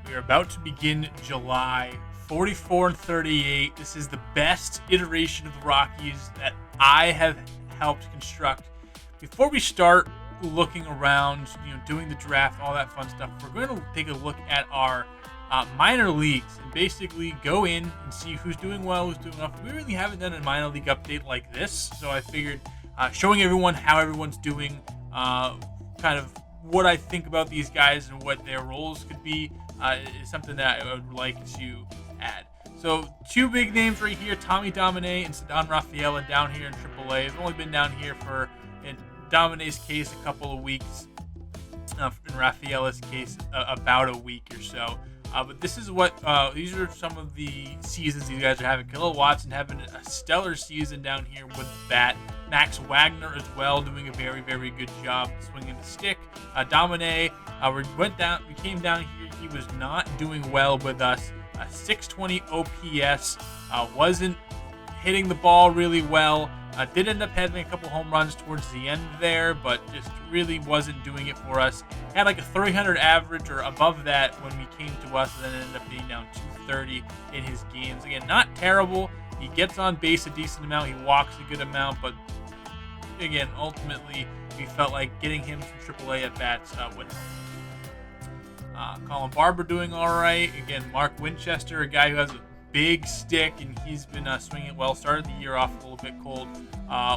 We are about to begin July. 44-38. This is the best iteration of the Rockies that I have helped construct. Before we start looking around, doing the draft, all that fun stuff, we're going to take a look at our minor leagues and basically go in and see who's doing well, who's doing off. We really haven't done a minor league update like this, so I figured showing everyone how everyone's doing, kind of what I think about these guys and what their roles could be, is something that I would like to add. So two big names right here, Tommy Domine and Ceddanne Rafaela down here in AAA. They've only been down here for, in Domine's case, a couple of weeks. In Rafaela's case, about a week or so. But this is what these are some of the seasons these guys are having. Killa Watson having a stellar season down here with the bat. Max Wagner as well, doing a very, very good job swinging the stick. Domine, we came down here. He was not doing well with us. 620 OPS, wasn't hitting the ball really well. Did end up having a couple home runs towards the end there, but just really wasn't doing it for us. Had like a 300 average or above that when we came to us, and then ended up being down 230 in his games. Again, not terrible. He gets on base a decent amount. He walks a good amount, but again, ultimately, we felt like getting him some AAA at bats would help. Colin Barber doing all right. Again, Mark Winchester, a guy who has a big stick, and he's been swinging it well. Started the year off a little bit cold.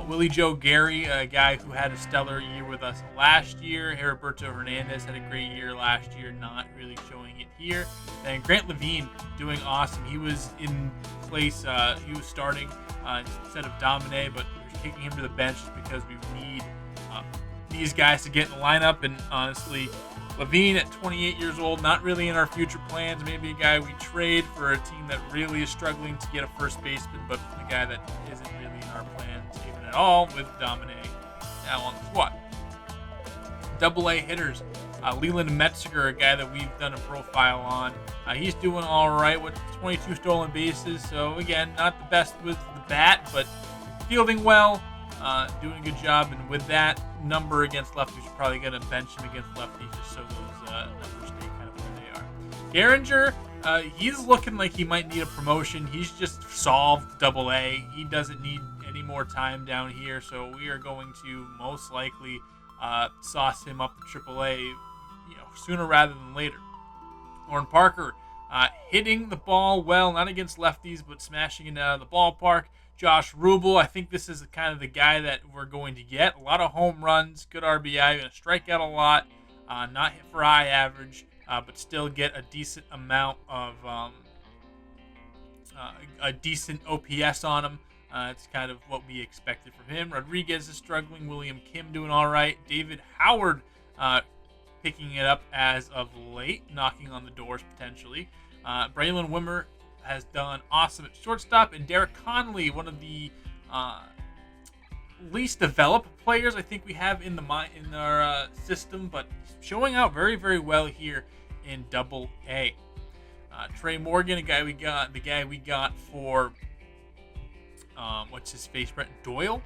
Willie Joe Gary, a guy who had a stellar year with us last year. Heriberto Hernandez had a great year last year, not really showing it here. And Grant Levine doing awesome. He was in place. He was starting instead of Domine, but we're kicking him to the bench just because we need these guys to get in the lineup. And honestly, Levine at 28 years old, not really in our future plans. Maybe a guy we trade for a team that really is struggling to get a first baseman, but a guy that isn't really in our plans even at all with Domine now on the squad. Double-A hitters, Leland Metziger, a guy that we've done a profile on. He's doing all right with 22 stolen bases. So again, not the best with the bat, but fielding well. Doing a good job, and with that number against lefties, you're probably going to bench him against lefties just so those numbers stay kind of where they are. Gehringer, he's looking like he might need a promotion. He's just solved Double-A. He doesn't need any more time down here, so we are going to most likely sauce him up to AAA, sooner rather than later. Lauren Parker, hitting the ball well, not against lefties, but smashing it out of the ballpark. Josh Rubel, I think this is kind of the guy that we're going to get. A lot of home runs, good RBI, going to strike out a lot, not hit for high average, but still get a decent amount of a decent OPS on him. It's kind of what we expected from him. Rodriguez is struggling. William Kim doing all right. David Howard picking it up as of late, knocking on the doors potentially. Braylon Wimmer has done awesome at shortstop, and Derek Conley, one of the least developed players I think we have in our system, but showing out very, very well here in Double-A. Trey Morgan, the guy we got for what's his face, Brett Doyle,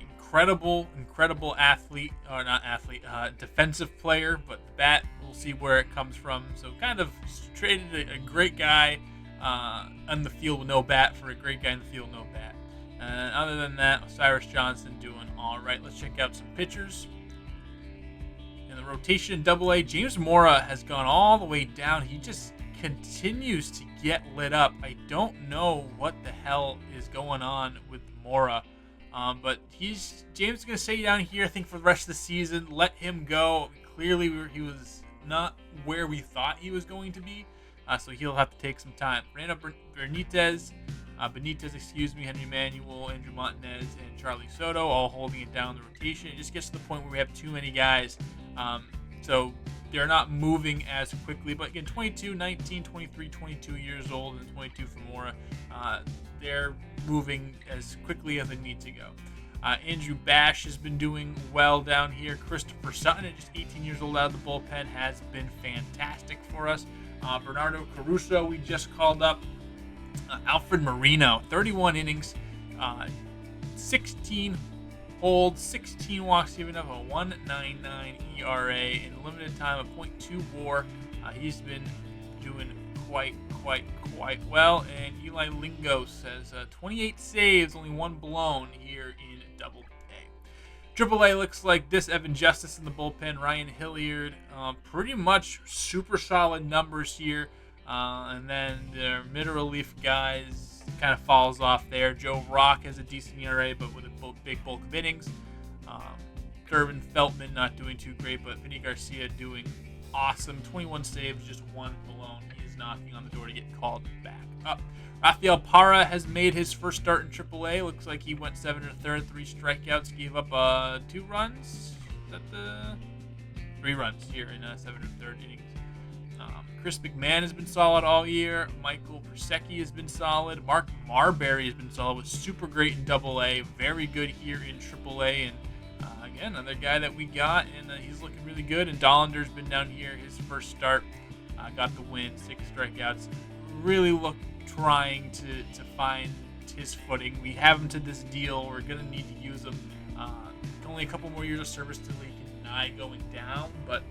incredible athlete, or not athlete, defensive player, but the bat, we'll see where it comes from. So kind of traded a great guy on the field with no bat for a great guy in the field with no bat. And other than that, Cyrus Johnson doing all right. Let's check out some pitchers. In the rotation in Double-A, James Mora has gone all the way down. He just continues to get lit up. I don't know what the hell is going on with Mora. But James is going to stay down here, I think, for the rest of the season. Let him go. Clearly, he was not where we thought he was going to be. So he'll have to take some time. Fernando Benitez, Henry Manuel, Andrew Montanez, and Charlie Soto all holding it down the rotation. It just gets to the point where we have too many guys. So they're not moving as quickly. But again, 22, 19, 23, 22 years old, and 22 for Mora. They're moving as quickly as they need to go. Andrew Bash has been doing well down here. Christopher Sutton, at just 18 years old out of the bullpen, has been fantastic for us. Bernardo Caruso, we just called up. Alfred Marino, 31 innings, 16 holds, 16 walks, giving up a 1.99 ERA in limited time, a .2 WAR. He's been doing quite well. And Eli Lingo says 28 saves, only one blown here in Double A. Triple A looks like this: Evan Justice in the bullpen, Ryan Hilliard, pretty much super solid numbers here. And then the middle relief guys kind of falls off there. Joe Rock has a decent ERA, but with a big bulk of innings. Gervin Feltman not doing too great, but Vinny Garcia doing awesome. 21 saves, just one blown. He is knocking on the door to get called back up. Rafael Parra has made his first start in AAA. Looks like he went 7 1/3, 3 strikeouts, gave up 2 runs. Is that the 3 runs here in 7 1/3 innings. Chris McMahon has been solid all year. Michael Persecki has been solid. Mark Marbury has been solid. Was super great in AA. Very good here in AAA. And again, another guy that we got, and he's looking really good. And Dollander's been down here. His first start, got the win, 6 strikeouts. Really trying to find his footing. We have him to this deal. We're going to need to use him. Only a couple more years of service till he can deny going down, but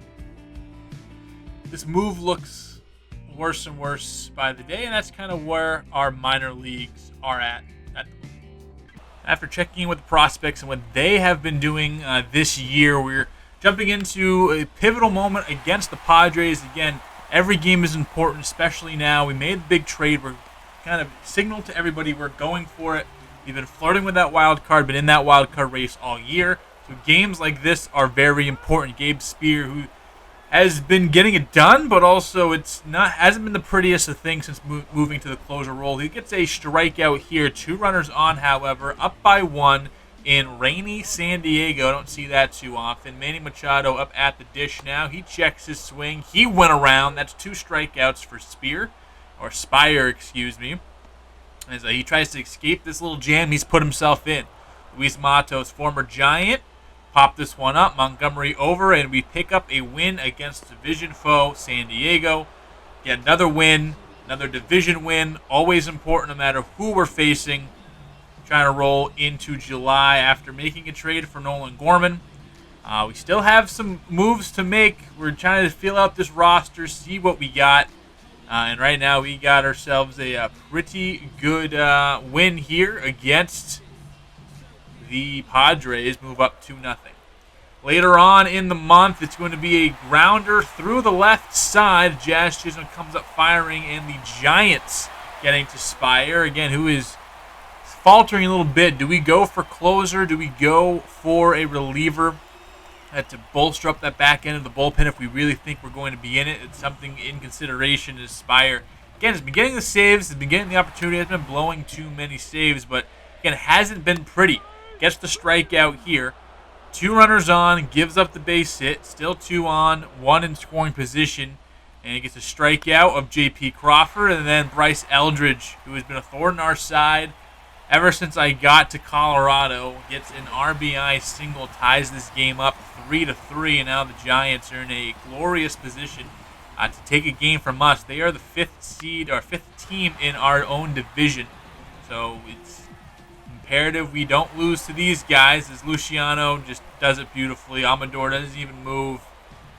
this move looks worse and worse by the day, and that's kind of where our minor leagues are at the moment. After checking in with the prospects and what they have been doing this year, we're jumping into a pivotal moment against the Padres. Again, every game is important, especially now. We made the big trade. We're kind of signaled to everybody we're going for it. We've been flirting with that wild card, been in that wild card race all year. So games like this are very important. Gabe Spear, who has been getting it done, but also hasn't been the prettiest of things since moving to the closer role. He gets a strikeout here. 2 runners on, however, up by 1 in rainy San Diego. I don't see that too often. Manny Machado up at the dish now. He checks his swing. He went around. That's 2 strikeouts for Spire, excuse me. As he tries to escape this little jam he's put himself in. Luis Matos, former Giant, pop this one up. Montgomery over, and we pick up a win against division foe San Diego. Get another win, another division win. Always important no matter who we're facing. Trying to roll into July after making a trade for Nolan Gorman. We still have some moves to make. We're trying to fill out this roster, see what we got. And right now we got ourselves a pretty good win here against the Padres. Move up 2-0. Later on in the month, it's going to be a grounder through the left side. Jazz Chisholm comes up firing, and the Giants getting to Spire. Again, who is faltering a little bit. Do we go for closer? Do we go for a reliever to bolster up that back end of the bullpen if we really think we're going to be in it? It's something in consideration as Spire. Again, has been getting the saves, has been getting the opportunity, has been blowing too many saves, but again, it hasn't been pretty. Gets the strikeout here. 2 runners on, gives up the base hit. Still 2 on, 1 in scoring position. And he gets a strikeout of J.P. Crawford. And then Bryce Eldridge, who has been a thorn in our side ever since I got to Colorado, gets an RBI single, ties this game up 3-3. And now the Giants are in a glorious position to take a game from us. They are the 5th seed, or 5th team in our own division. So it's imperative we don't lose to these guys, as Luciano just does it beautifully. Amador doesn't even move,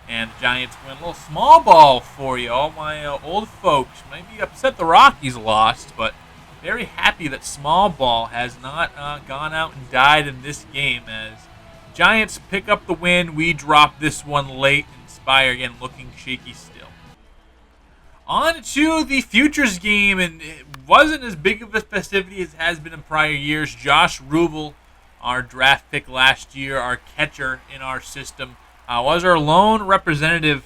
and the Giants win. A little small ball for you. All my old folks might be upset the Rockies lost, but very happy that small ball has not gone out and died in this game, as Giants pick up the win. We drop this one late, and Spire again looking shaky still. On to the futures game, and it wasn't as big of a festivity as it has been in prior years. Josh Rubel, our draft pick last year, our catcher in our system, was our lone representative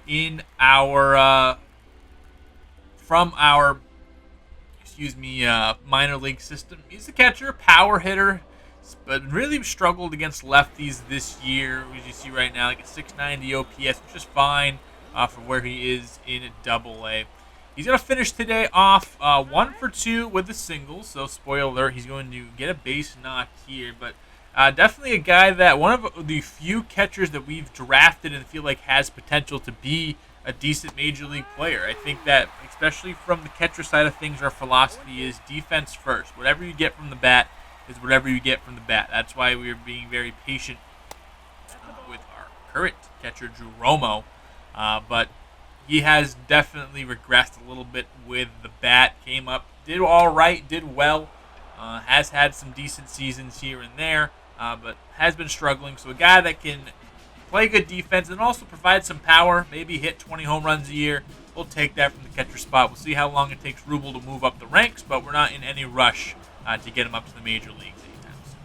in our minor league system. He's a catcher, power hitter, but really struggled against lefties this year. As you see right now, like a 690 OPS, which is fine for where he is in AA. He's going to finish today off 1 for 2 with a single. So, spoiler alert, he's going to get a base knock here. But definitely a guy that, one of the few catchers that we've drafted and feel like has potential to be a decent major league player. I think that, especially from the catcher side of things, our philosophy is defense first. Whatever you get from the bat is whatever you get from the bat. That's why we're being very patient with our current catcher, Drew Romo. But he has definitely regressed a little bit with the bat. Came up, did all right, did well. Has had some decent seasons here and there, but has been struggling. So a guy that can play good defense and also provide some power, maybe hit 20 home runs a year. We'll take that from the catcher spot. We'll see how long it takes Rubel to move up the ranks, but we're not in any rush to get him up to the major leagues anytime soon.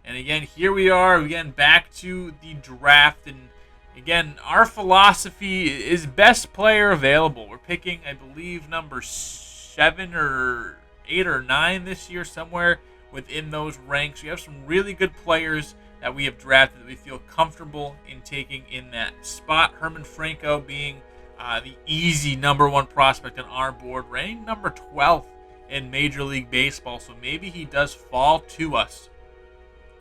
And again, here we are, again, back to the draft. And again, our philosophy is best player available. We're picking, I believe, number 7 or 8 or 9 this year, somewhere within those ranks. We have some really good players that we have drafted that we feel comfortable in taking in that spot. Herman Franco being the easy number 1 prospect on our board, ranked number 12th in Major League Baseball. So maybe he does fall to us.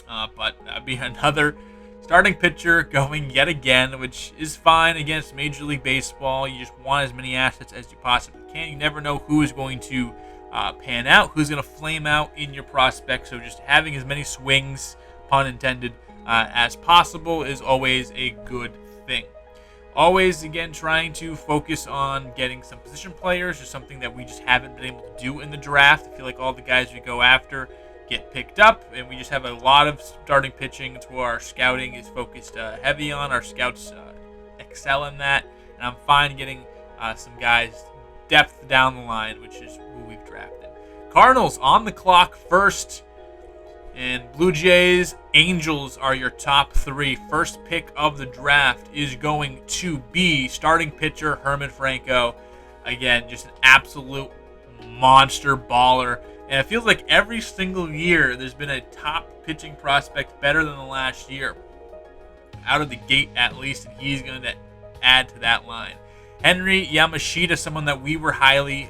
But that'd be another starting pitcher going yet again, which is fine against Major League Baseball. You just want as many assets as you possibly can. You never know who is going to pan out, who's going to flame out in your prospect. So just having as many swings, pun intended, as possible is always a good thing. Always, again, trying to focus on getting some position players, just something that we just haven't been able to do in the draft. I feel like all the guys we go after get picked up, and we just have a lot of starting pitching. It's where our scouting is focused heavy on. Our scouts excel in that, and I'm fine getting some guys depth down the line, which is who we've drafted. Cardinals on the clock first. And Blue Jays, Angels are your top 3. First pick of the draft is going to be starting pitcher Herman Franco. Again, just an absolute monster baller. And it feels like every single year there's been a top pitching prospect better than the last year. Out of the gate at least, and he's going to add to that line. Henry Yamashita, someone that we were higher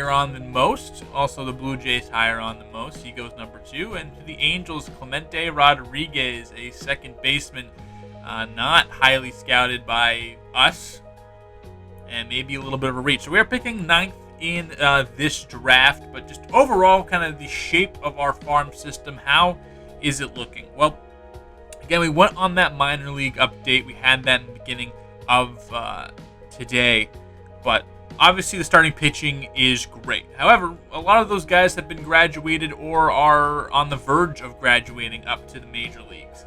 on than most. Also, the Blue Jays higher on than most. He goes number 2. And to the Angels, Clemente Rodriguez, a second baseman, not highly scouted by us, and maybe a little bit of a reach. So we're picking 9th in this draft, but just overall, kind of the shape of our farm system, how is it looking? Well, again, we went on that minor league update. We had that in the beginning of today, but obviously, the starting pitching is great. However, a lot of those guys have been graduated or are on the verge of graduating up to the major leagues.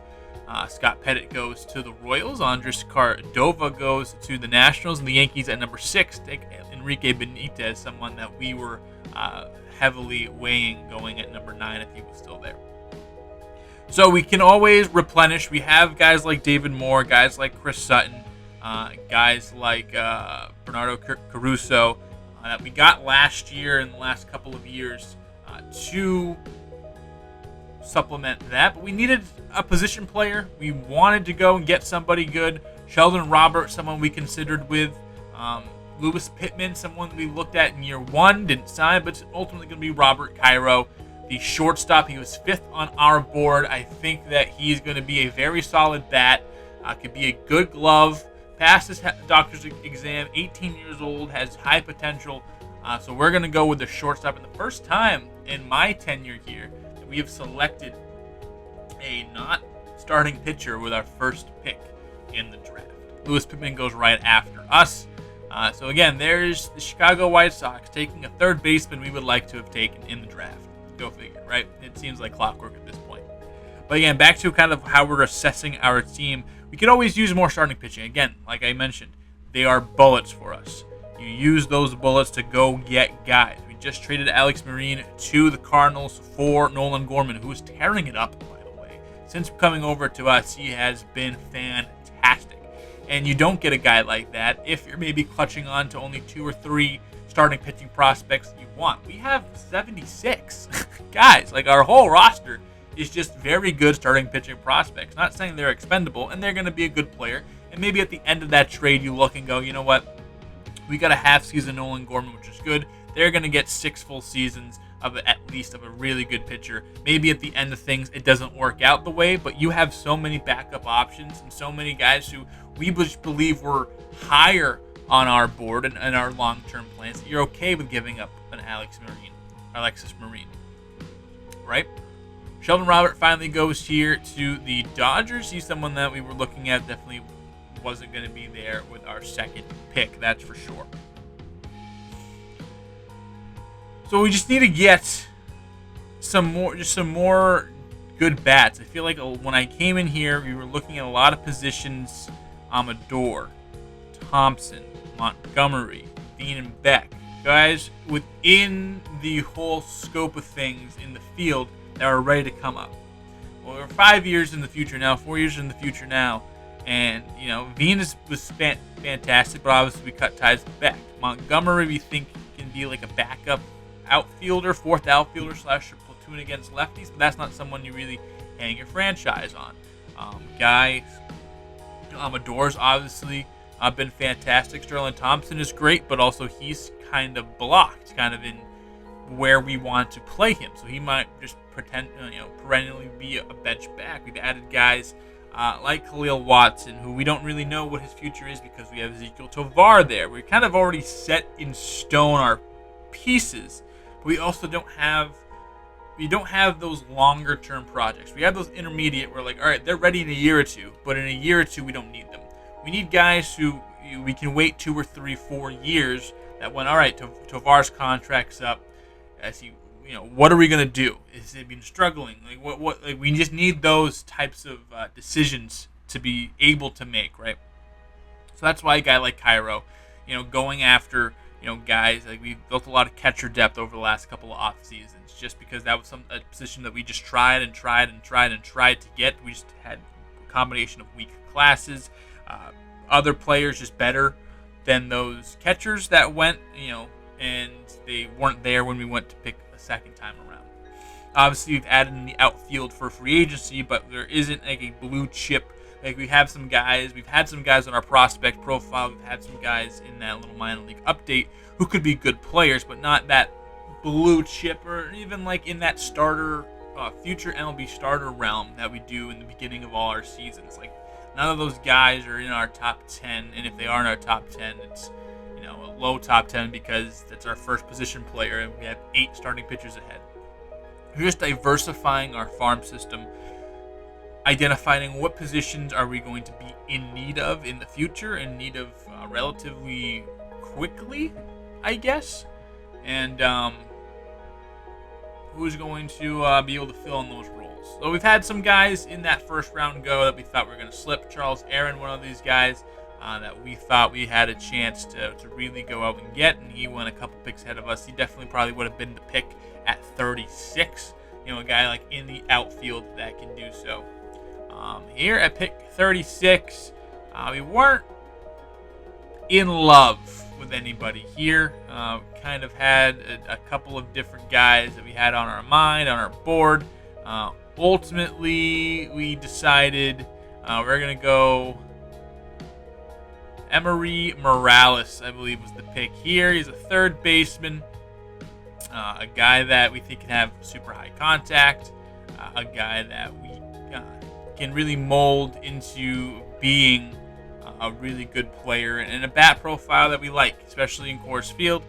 Scott Pettit goes to the Royals. Andres Cardova goes to the Nationals. And the Yankees at number 6 take Enrique Benitez, someone that we were heavily weighing going at number 9 if he was still there. So we can always replenish. We have guys like David Moore, guys like Chris Sutton, guys like Bernardo Caruso that we got last year and the last couple of years to supplement that. But we needed a position player. We wanted to go and get somebody good. Sheldon Robert, someone we considered with. Lewis Pittman, someone we looked at in year 1, didn't sign, but it's ultimately going to be Robert Cairo. The shortstop, he was 5th on our board. I think that he's going to be a very solid bat. Could be a good glove. Passed his doctor's exam, 18 years old, has high potential. So we're going to go with the shortstop. And the first time in my tenure here that we have selected a not starting pitcher with our first pick in the draft. Lewis Pittman goes right after us. So again, there's the Chicago White Sox taking a third baseman we would like to have taken in the draft. Go figure, right? It seems like clockwork at this point. But again, back to kind of how we're assessing our team. We could always use more starting pitching. Again, like I mentioned, they are bullets for us. You use those bullets to go get guys. We just traded Alex Marine to the Cardinals for Nolan Gorman, who is tearing it up, by the way. Since coming over to us, he has been fantastic. And you don't get a guy like that if you're maybe clutching on to only 2 or 3 starting pitching prospects you want. We have 76 guys. Like, our whole roster is just very good starting pitching prospects. Not saying they're expendable, and they're going to be a good player. And maybe at the end of that trade, you look and go, you know what? We got a half season Nolan Gorman, which is good. They're going to get 6 full seasons of at least of a really good pitcher. Maybe at the end of things, it doesn't work out the way, but you have so many backup options and so many guys who we believe were higher on our board and our long-term plans that you're okay with giving up an Alexis Marine, right? Sheldon Robert finally goes here to the Dodgers. He's someone that we were looking at, definitely wasn't going to be there with our second pick, that's for sure. So we just need to get some more good bats. I feel like when I came in here, we were looking at a lot of positions: Amador, Thompson, Montgomery, Dean, and Beck. Guys within the whole scope of things in the field that are ready to come up. Well, we're 5 years in the future now, 4 years in the future now, and Venus was fantastic, but obviously we cut ties with Beck. Montgomery, we think, can be like a backup outfielder, fourth outfielder / platoon against lefties, but that's not someone you really hang your franchise on. Amador's obviously been fantastic. Sterling Thompson is great, but also he's kind of blocked, kind of in where we want to play him. So he might just perennially be a bench back. We've added guys like Khalil Watson, who we don't really know what his future is because we have Ezekiel Tovar there. We're kind of already set in stone our pieces, but we also don't have those longer term projects. We have those intermediate where, like, all right, they're ready in a year or two, but in a year or two we don't need them. We need guys who we can wait 2 or 3, 4 years. That when, all right, Tovar's contract's up, what are we gonna do? Is it been struggling? Like we just need those types of decisions to be able to make, right? So that's why a guy like Cairo, going after guys like we've built a lot of catcher depth over the last couple of off seasons, just because that was a position that we just tried to get. We just had a combination of weak classes, other players just better than those catchers that went, and they weren't there when we went to pick a second time around. Obviously, we've added in the outfield for free agency, but there isn't like a blue chip. Like we've had some guys on our prospect profile. We've had some guys in that little minor league update who could be good players, but not that blue chip or even like in that starter, future MLB starter realm that we do in the beginning of all our seasons. Like none of those guys are in our top 10, and if they are in our top 10, it's a low top 10 because that's our first position player, and we have 8 starting pitchers ahead. We're just diversifying our farm system, identifying what positions are we going to be in need of in the future, in need of relatively quickly, I guess, and who's going to be able to fill in those roles. So we've had some guys in that first round go that we thought we were going to slip. Charles Aaron, one of these guys that we thought we had a chance to really go out and get, and he went a couple picks ahead of us. He definitely probably would have been the pick at 36. A guy like in the outfield that can do so. Here at pick 36, we weren't in love with anybody here. Kind of had a couple of different guys that we had on our mind, on our board. Ultimately, we decided we're going to go Emery Morales, I believe was the pick here. He's a third baseman, a guy that we think can have super high contact, a guy that we can really mold into being a really good player and a bat profile that we like, especially in Coors Field.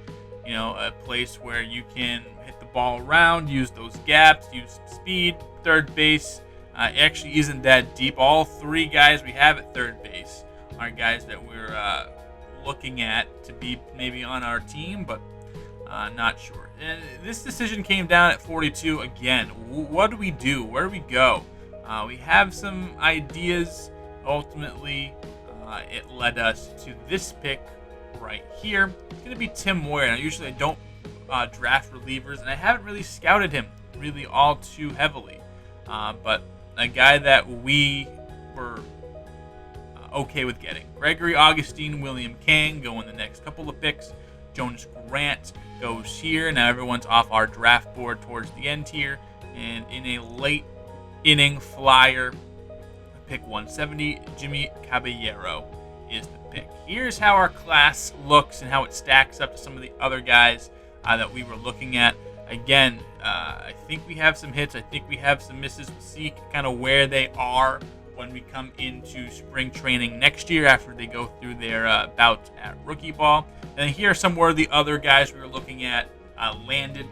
A place where you can hit the ball around, use those gaps, use speed. Third base actually isn't that deep. All 3 guys we have at third base are guys that we're looking at to be maybe on our team, but not sure. And this decision came down at 42 again. What do we do? Where do we go? We have some ideas. Ultimately, it led us to this pick right here. It's going to be Tim Moyer. Now, usually I don't draft relievers, and I haven't really scouted him really all too heavily. But a guy that we were okay with getting. Gregory Augustine, William Kang go in the next couple of picks. Jonas Grant goes here. Now everyone's off our draft board towards the end here. And in a late inning flyer, pick 170, Jimmy Caballero is the pick. Here's how our class looks and how it stacks up to some of the other guys that we were looking at. Again, I think we have some hits. I think we have some misses. We'll see kind of where they are when we come into spring training next year after they go through their bout at rookie ball. And here are some where the other guys we were looking at landed.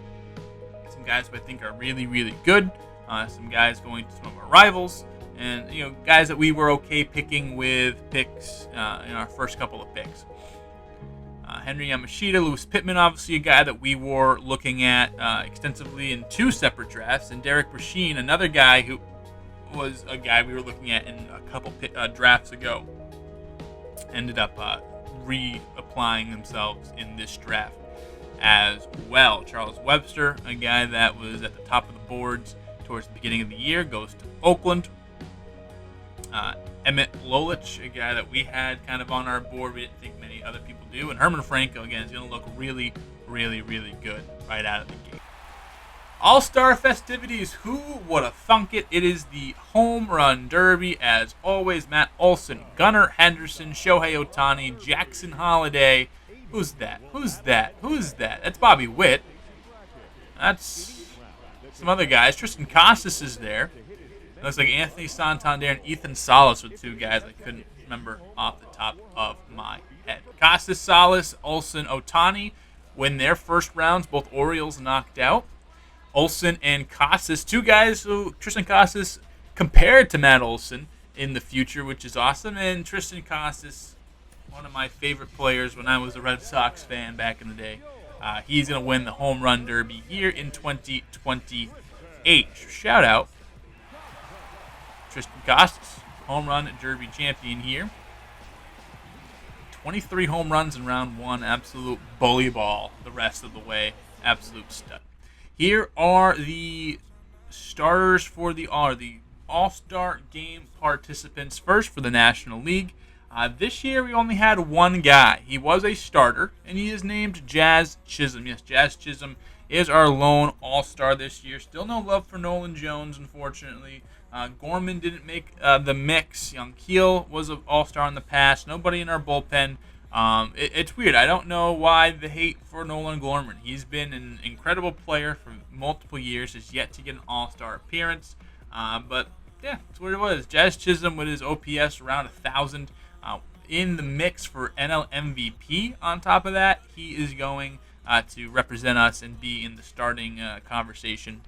Some guys who I think are really, really good. Some guys going to some of our rivals. and guys that we were okay picking with picks in our first couple of picks. Henry Yamashita, Lewis Pittman, obviously a guy that we were looking at extensively in 2 separate drafts, and Derek Brasheen, another guy who was a guy we were looking at in a couple drafts ago, ended up reapplying themselves in this draft as well. Charles Webster, a guy that was at the top of the boards towards the beginning of the year, goes to Oakland. Emmett Lolich, a guy that we had kind of on our board, we didn't think many other people do. And Herman Franco, again, is going to look really, really, really good right out of the gate. All-Star festivities, who would have thunk it? It is the Home Run Derby, as always. Matt Olson, Gunnar Henderson, Shohei Ohtani, Jackson Holliday. Who's that? That's Bobby Witt. That's some other guys. Tristan Casas is there. It looks like Anthony Santander and Ethan Salas were 2 guys I couldn't remember off the top of my head. Casas, Salas, Olson, Ohtani win their first rounds. Both Orioles knocked out. Olson and Casas, 2 guys who Tristan Casas compared to Matt Olson in the future, which is awesome. And Tristan Casas, one of my favorite players when I was a Red Sox fan back in the day. He's going to win the Home Run Derby here in 2028. Shout out Tristan Casas, Home Run Derby champion here. 23 home runs in round 1. Absolute bully ball the rest of the way. Absolute stud. Here are the starters for the All-Star Game participants. First for the National League. This year we only had 1 guy. He was a starter, and he is named Jazz Chisholm. Yes, Jazz Chisholm is our lone All-Star this year. Still no love for Nolan Jones, unfortunately. Gorman didn't make the mix. Young Keel was an All-Star in the past. Nobody in our bullpen. It's weird. I don't know why the hate for Nolan Gorman. He's been an incredible player for multiple years. Has yet to get an All-Star appearance. But yeah, that's what it was. Jazz Chisholm with his OPS around 1,000. In the mix for NL MVP. On top of that, he is going to represent us and be in the starting conversation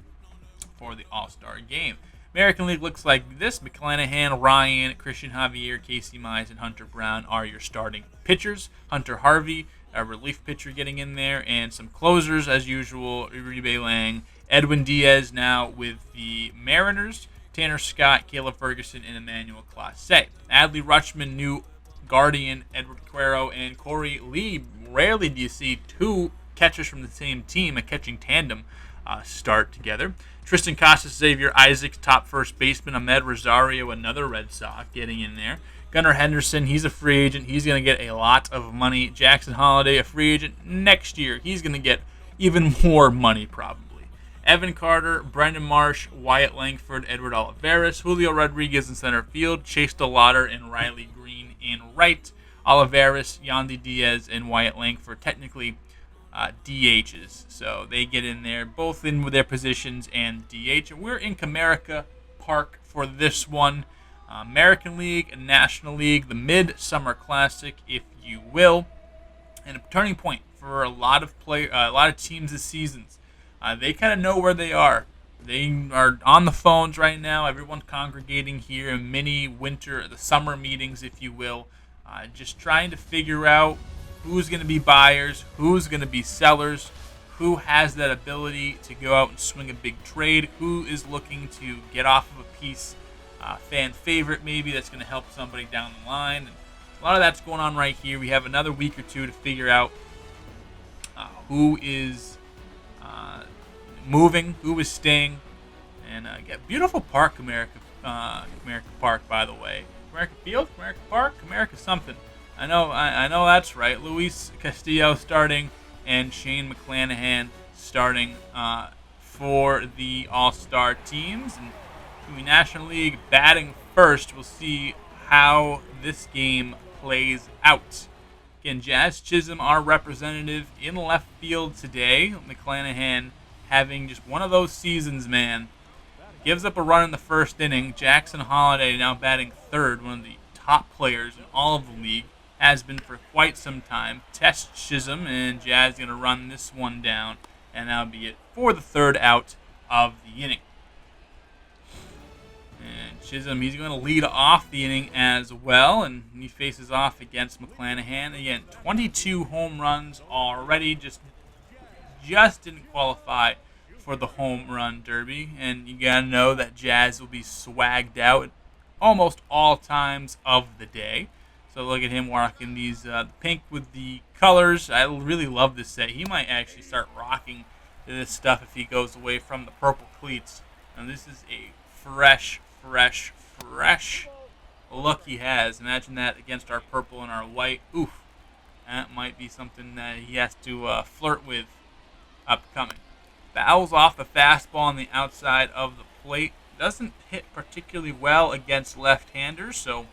for the All-Star Game. American League looks like this. McClanahan, Ryan, Christian Javier, Casey Mize, and Hunter Brown are your starting pitchers. Hunter Harvey, a relief pitcher, getting in there, and some closers as usual. Uribe Lang, Edwin Diaz now with the Mariners, Tanner Scott, Caleb Ferguson, and Emmanuel Clase. Adley Rutschman, new Guardian, Edward Cuero, and Corey Lee. Rarely do you see 2 catchers from the same team, a catching tandem, start together. Tristan Casas, Xavier Isaacs, top first baseman. Ahmed Rosario, another Red Sox, getting in there. Gunnar Henderson, he's a free agent. He's going to get a lot of money. Jackson Holliday, a free agent next year. He's going to get even more money, probably. Evan Carter, Brendan Marsh, Wyatt Langford, Edward Olivares, Julio Rodriguez in center field, Chase DeLauder, and Riley Green in right. Olivares, Yandy Diaz, and Wyatt Langford, technically DHs. So they get in there, both in with their positions and DH. And we're in Comerica Park for this one. American League and National League, the Midsummer Classic, if you will. And a turning point for a lot of teams this season. They kind of know where they are. They are on the phones right now. Everyone's congregating here in the summer meetings, if you will. Just trying to figure out who's going to be buyers, who's going to be sellers, who has that ability to go out and swing a big trade, who is looking to get off of a piece, fan favorite maybe, that's going to help somebody down the line. And a lot of that's going on right here. We have another week or 2 to figure out who is moving, who is staying, and get beautiful park, Comerica Park, by the way. Comerica Field, Comerica Park, Comerica something. I know that's right. Luis Castillo starting and Shane McClanahan starting for the All-Star teams. And the National League batting first. We'll see how this game plays out. Again, Jazz Chisholm, our representative in left field today. McClanahan having just one of those seasons, man. Gives up a run in the first inning. Jackson Holliday now batting third, one of the top players in all of the league. Has been for quite some time. Test Chisholm, and Jazz going to run this one down, and that'll be it for the third out of the inning. And Chisholm, he's going to lead off the inning as well, and he faces off against McClanahan. Again, 22 home runs already, just didn't qualify for the home run derby. And you got to know that Jazz will be swagged out at almost all times of the day. So look at him rocking these the pink with the colors. I really love this set. He might actually start rocking this stuff if he goes away from the purple cleats. And this is a fresh look he has. Imagine that against our purple and our white. Oof. That might be something that he has to flirt with upcoming. Fouls off the fastball on the outside of the plate. Doesn't hit particularly well against left-handers, so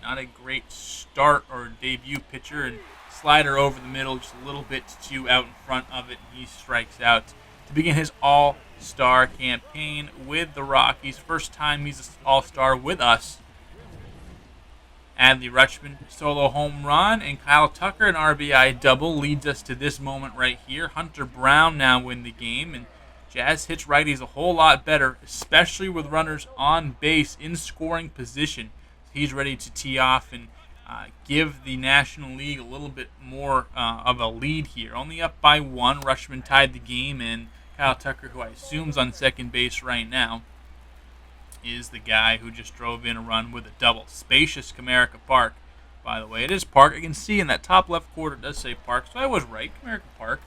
not a great start or debut pitcher. And slider over the middle, just a little bit too out in front of it. He strikes out to begin his all-star campaign with the Rockies. First time he's an all-star with us. Adley Rutschman, solo home run, and Kyle Tucker, an RBI double, leads us to this moment right here. Hunter Brown now win the game, and Jazz hits righties a whole lot better, especially with runners on base in scoring position. He's ready to tee off and give the National League a little bit more of a lead here. Only up by one. Rutschman tied the game, and Kyle Tucker, who I assume's on second base right now, is the guy who just drove in a run with a double. Spacious Comerica Park, by the way. It is Park. I can see in that top left corner it does say Park, so I was right. Comerica Park.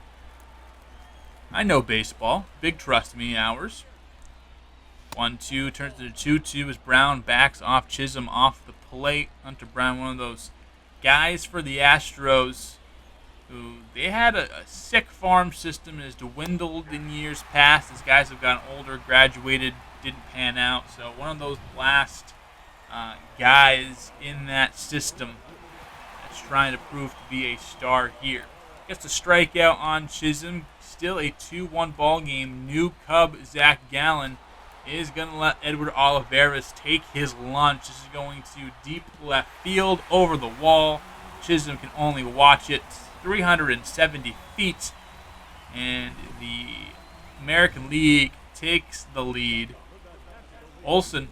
I know baseball. Big trust me hours. 1-2 turns to 2-2 as Brown backs off Chisholm off the plate. Hunter Brown, one of those guys for the Astros who they had a sick farm system and has dwindled in years past as guys have gotten older, graduated, didn't pan out. So one of those last guys in that system that's trying to prove to be a star here. Gets a strikeout on Chisholm. Still a 2-1 ball game. New Cub Zach Gallen is going to let Edward Olivares take his lunch. This is going to deep left field over the wall. Chisholm can only watch it 370 feet. And the American League takes the lead. Olsen,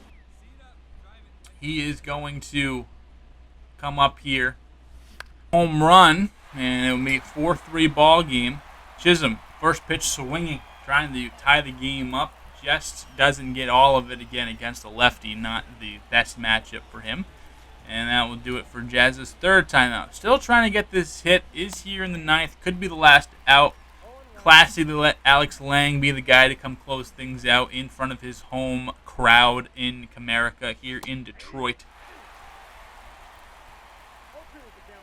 he is going to come up here. Home run, and it will be a 4-3 ball game. Chisholm, first pitch swinging, trying to tie the game up. Just doesn't get all of it again against a lefty. Not the best matchup for him. And that will do it for Jazz's third timeout. Still trying to get this hit. Is here in the ninth. Could be the last out. Classy to let Alex Lang be the guy to come close things out in front of his home crowd in Comerica here in Detroit.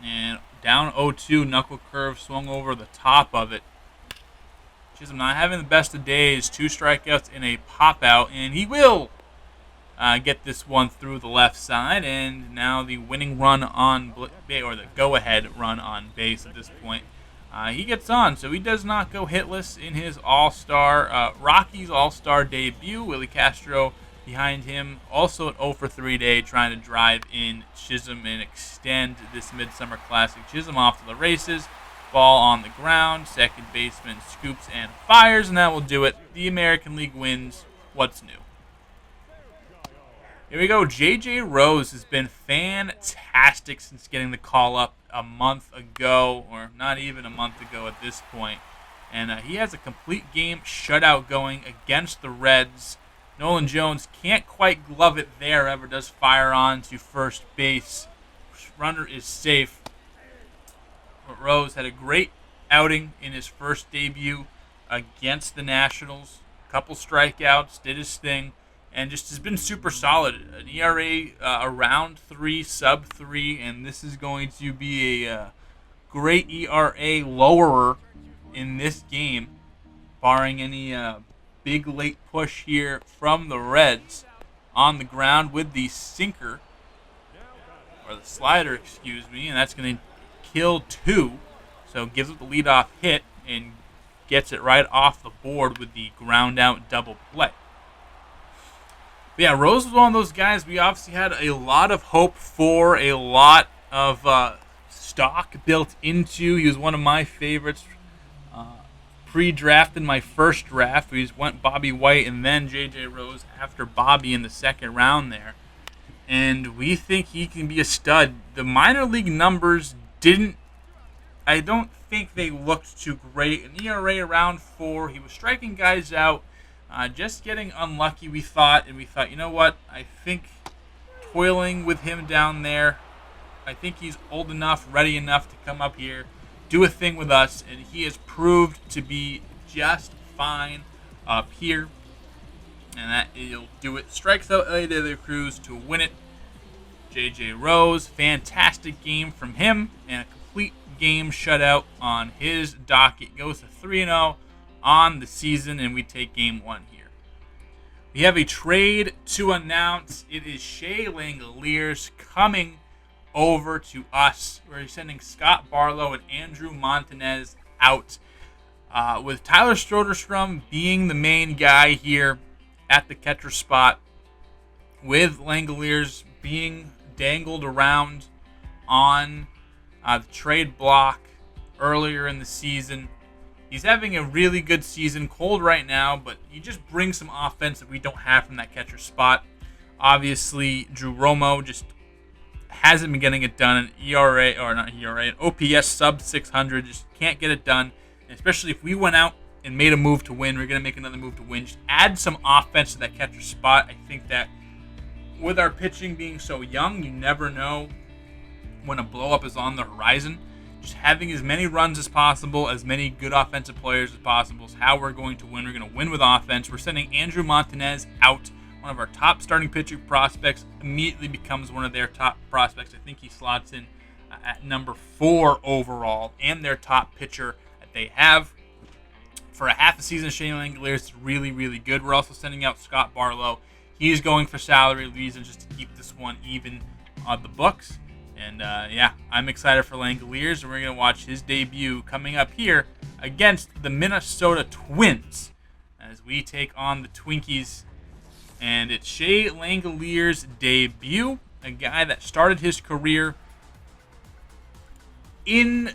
And down 0-2, knuckle curve swung over the top of it. Chisholm not having the best of days. 2 strikeouts and a pop-out, and he will get this one through the left side. And now the winning run on or the go-ahead run on base at this point. He gets on, so he does not go hitless in his All-Star Rockies All-Star debut. Willie Castro behind him, also an 0-for-3 day, trying to drive in Chisholm and extend this Midsummer Classic. Chisholm off to the races. Ball on the ground. Second baseman scoops and fires, and that will do it. The American League wins. What's new? Here we go. J.J. Rose has been fantastic since getting the call up a month ago, or not even a month ago at this point. And he has a complete game shutout going against the Reds. Nolan Jones can't quite glove it there. Ever does fire on to first base. Runner is safe. But Rose had a great outing in his first debut against the Nationals. A couple strikeouts, did his thing, and just has been super solid. An ERA around 3, sub 3, and this is going to be a great ERA lowerer in this game, barring any big late push here from the Reds. On the ground with the sinker, or the slider, excuse me, and that's going to kill 2, so gives it the leadoff hit and gets it right off the board with the ground out double play. But yeah, Rose was one of those guys we obviously had a lot of hope for, a lot of stock built into. He was one of my favorites pre-drafted my first draft. We just went Bobby White and then J.J. Rose after Bobby in the second round there. And we think he can be a stud. The minor league numbers I don't think they looked too great. An ERA around 4. He was striking guys out. Just getting unlucky, we thought. And we thought, you know what? I think toiling with him down there, I think he's old enough, ready enough to come up here, do a thing with us. And he has proved to be just fine up here. And that he'll do it. Strikes out Elliot De La Cruz to win it. J.J. Rose, fantastic game from him. And a complete game shutout on his docket. Goes to 3-0 on the season, and we take game 1 here. We have a trade to announce. It is Shea Langoliers coming over to us. We're sending Scott Barlow and Andrew Montanez out, with Tyler Soderstrom being the main guy here at the catcher spot, with Langoliers being dangled around on the trade block earlier in the season. He's having a really good season, cold right now, but he just brings some offense that we don't have from that catcher spot. Obviously, Drew Romo just hasn't been getting it done. An OPS sub 600, just can't get it done. And especially if we went out and made a move to win, we're going to make another move to win. Just add some offense to that catcher spot. I think that with our pitching being so young, you never know when a blow-up is on the horizon. Just having as many runs as possible, as many good offensive players as possible is how we're going to win. We're going to win with offense. We're sending Andrew Montanez out. One of our top starting pitcher prospects immediately becomes one of their top prospects. I think he slots in at number 4 overall, and their top pitcher that they have. For a half a season, Shea Langoliers is really, really good. We're also sending out Scott Barlow. He's going for salary reasons just to keep this one even on the books. And, I'm excited for Langoliers, and we're going to watch his debut coming up here against the Minnesota Twins as we take on the Twinkies. And it's Shea Langoliers' debut, a guy that started his career in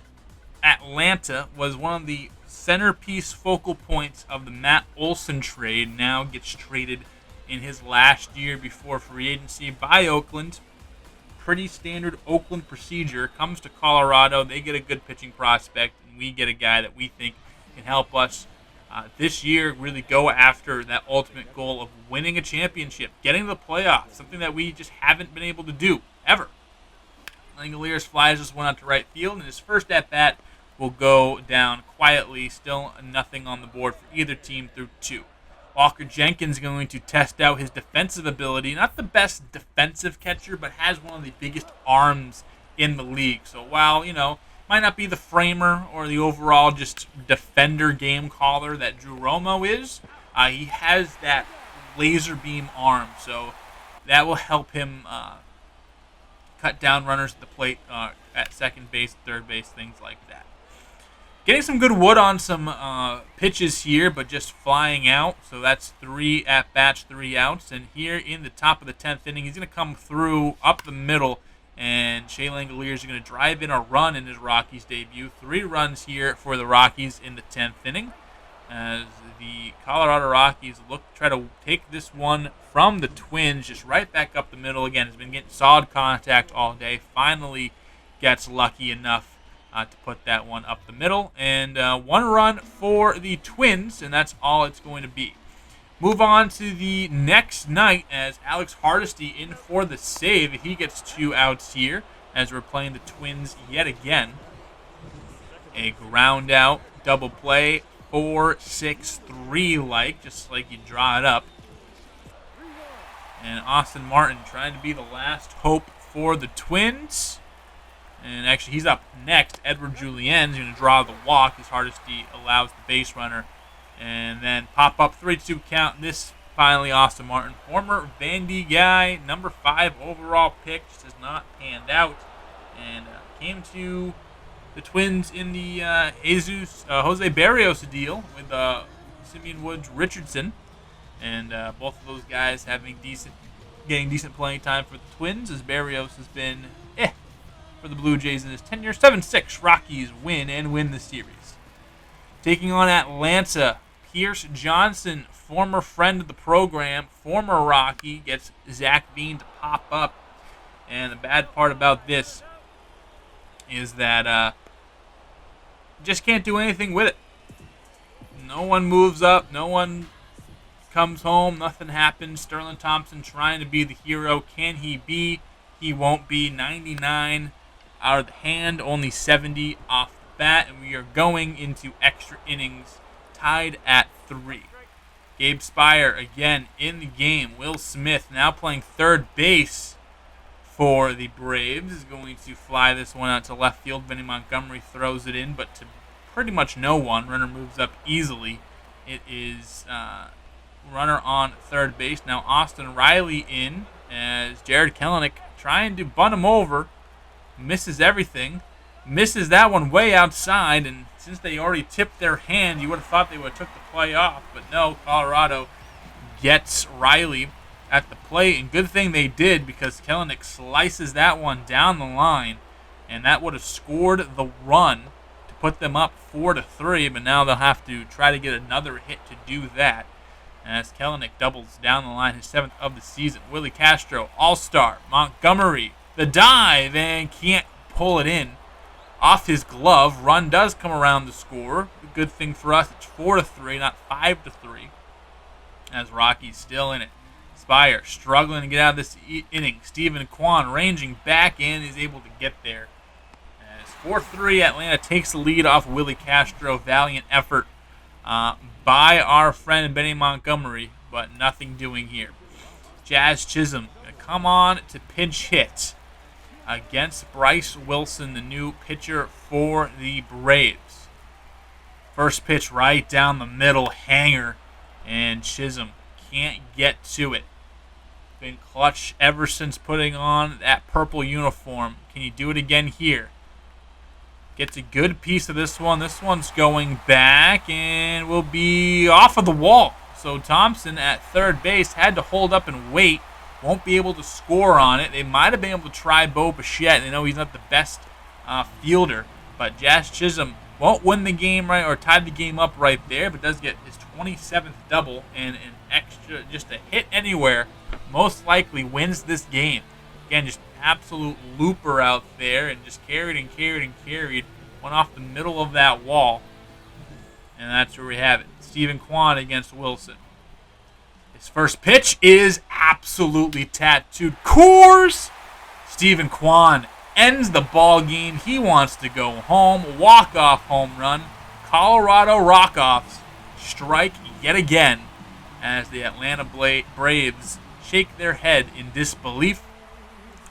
Atlanta, was one of the centerpiece focal points of the Matt Olson trade, now gets traded in his last year before free agency by Oakland. Pretty standard Oakland procedure. Comes to Colorado, they get a good pitching prospect, and we get a guy that we think can help us this year really go after that ultimate goal of winning a championship, getting to the playoffs, something that we just haven't been able to do ever. Langoliers flies this one out to right field, and his first at-bat will go down quietly. Still nothing on the board for either team through 2. Walker Jenkins is going to test out his defensive ability. Not the best defensive catcher, but has one of the biggest arms in the league. So while, might not be the framer or the overall just defender game caller that Drew Romo is, he has that laser beam arm. So that will help him cut down runners at the plate at second base, third base, things like that. Getting some good wood on some pitches here, but just flying out. So that's 3 at-bats, 3 outs. And here in the top of the 10th inning, he's going to come through up the middle. And Shea Langoliers is going to drive in a run in his Rockies debut. 3 runs here for the Rockies in the 10th inning, as the Colorado Rockies try to take this one from the Twins, just right back up the middle. Again, has been getting solid contact all day. Finally gets lucky enough to put that one up the middle. And 1 run for the Twins, and that's all it's going to be. Move on to the next night as Alex Hardesty in for the save. He gets 2 outs here as we're playing the Twins yet again. A ground out, double play, 4-6-3 just like you draw it up. And Austin Martin trying to be the last hope for the Twins. And actually, he's up next. Edward Julien's going to draw the walk as Hardesty allows the base runner. And then pop up 3-2 count. And this finally, Austin Martin, former Vandy guy, number 5 overall pick, just has not panned out. And came to the Twins in the Jose Barrios deal with Simeon Woods Richardson. And both of those guys getting decent playing time for the Twins, as Barrios has been for the Blue Jays in his tenure. 7-6 Rockies win the series. taking on Atlanta. Pierce Johnson, former friend of the program, former Rocky, gets Zach Bean to pop up. And the bad part about this is that just can't do anything with it. No one moves up. No one comes home. Nothing happens. Sterling Thompson trying to be the hero. Can he be? He won't be. 99 out of the hand. Only 70 off the bat. And we are going into extra innings tied at 3. Gabe Spire again in the game. Will Smith now playing third base for the Braves is going to fly this one out to left field. Vinny Montgomery throws it in, but to pretty much no one. Runner moves up easily. It is runner on third base. Now Austin Riley in as Jared Kelenic trying to bunt him over. Misses everything. Misses that one way outside, and since they already tipped their hand, you would have thought they would have took the play off, but no, Colorado gets Riley at the plate, and good thing they did because Kelenic slices that one down the line, and that would have scored the run to put them up 4-3, but now they'll have to try to get another hit to do that as Kelenic doubles down the line, his 7th of the season. Willie Castro, all-star. Montgomery, the dive, and can't pull it in off his glove. Run does come around to score. Good thing for us, it's 4-3, not 5-3, as Rocky's still in it. Spire struggling to get out of this inning. Stephen Kwan ranging back in is able to get there. As 4-3, Atlanta takes the lead off Willie Castro. Valiant effort by our friend Benny Montgomery, but nothing doing here. Jazz Chisholm gonna come on to pinch hit against Bryce Wilson, the new pitcher for the Braves. First pitch right down the middle, hanger, and Chisholm can't get to it. Been clutch ever since putting on that purple uniform. Can you do it again here? Gets a good piece of this one. This one's going back and will be off of the wall. So Thompson at third base had to hold up and wait. Won't be able to score on it. They might have been able to try Bo Bichette. They know he's not the best fielder, but Jazz Chisholm won't win the game right or tie the game up right there, but does get his 27th double and an extra, just a hit anywhere, most likely wins this game. Again, just absolute looper out there and just carried and carried and carried. Went off the middle of that wall, and that's where we have it. Stephen Kwan against Wilson. His first pitch is absolutely tattooed. Coors! Stephen Kwan ends the ball game. He wants to go home. Walk-off home run. Colorado Rockies strike yet again as the Atlanta Braves shake their head in disbelief.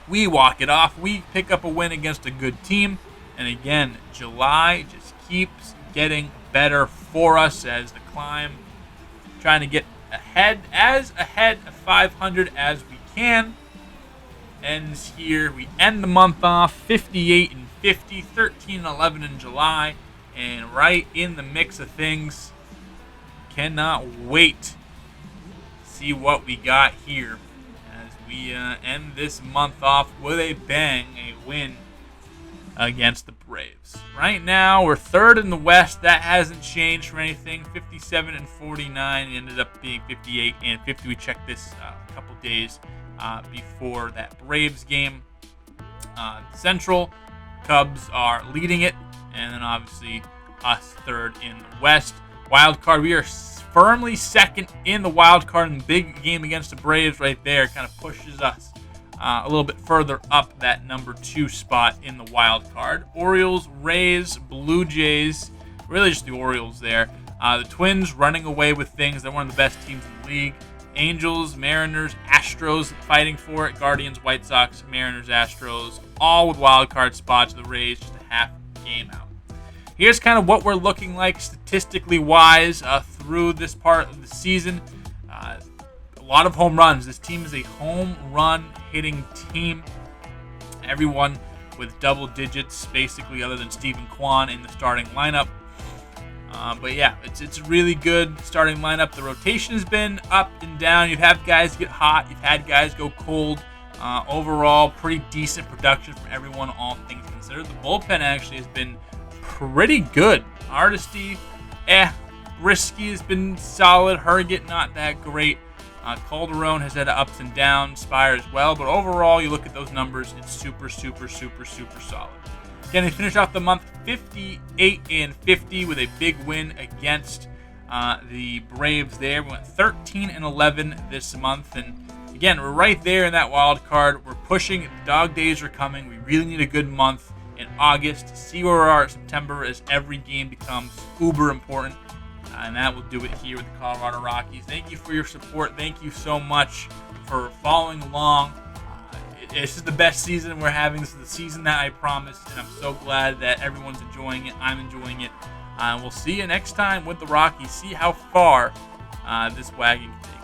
We walk it off. We pick up a win against a good team. And again, July just keeps getting better for us as the climb, trying to get ahead of 500 as we can. Ends here. We end the month off 58 and 50, 13 and 11 in July, and right in the mix of things. Cannot wait to see what we got here as we end this month off with a bang, a win against the Braves. Right now, we're third in the West. That hasn't changed for anything. 57 and 49. It ended up being 58 and 50. We checked this a couple days before that Braves game. Central, Cubs are leading it, and then obviously us third in the West. Wild card, we are firmly second in the wild card, and the big game against the Braves right there kind of pushes us a little bit further up that number 2 spot in the wild card. Orioles, Rays, Blue Jays, really just the Orioles there. The Twins running away with things. They're one of the best teams in the league. Angels, Mariners, Astros fighting for it. Guardians, White Sox, Mariners, Astros, all with wild card spots. The Rays just a half game out. Here's kind of what we're looking like statistically wise through this part of the season. A lot of home runs. This team is a home run hitting team. Everyone with double digits, basically, other than Stephen Kwan in the starting lineup. But yeah, it's a really good starting lineup. The rotation has been up and down. You've had guys get hot. You've had guys go cold. Overall, pretty decent production from everyone, all things considered. The bullpen actually has been pretty good. Hardesty Risky has been solid. Herget, not that great. Calderon has had ups and downs. Spire as well. But overall, you look at those numbers, it's super, super, super, super solid. Again, they finished off the month 58-50 with a big win against the Braves there. We went 13-11 this month. And again, we're right there in that wild card. We're pushing. The dog days are coming. We really need a good month in August to see where we are in September as every game becomes uber important. And that will do it here with the Colorado Rockies. Thank you for your support. Thank you so much for following along. This is the best season we're having. This is the season that I promised, and I'm so glad that everyone's enjoying it. I'm enjoying it. We'll see you next time with the Rockies. See how far this wagon can take.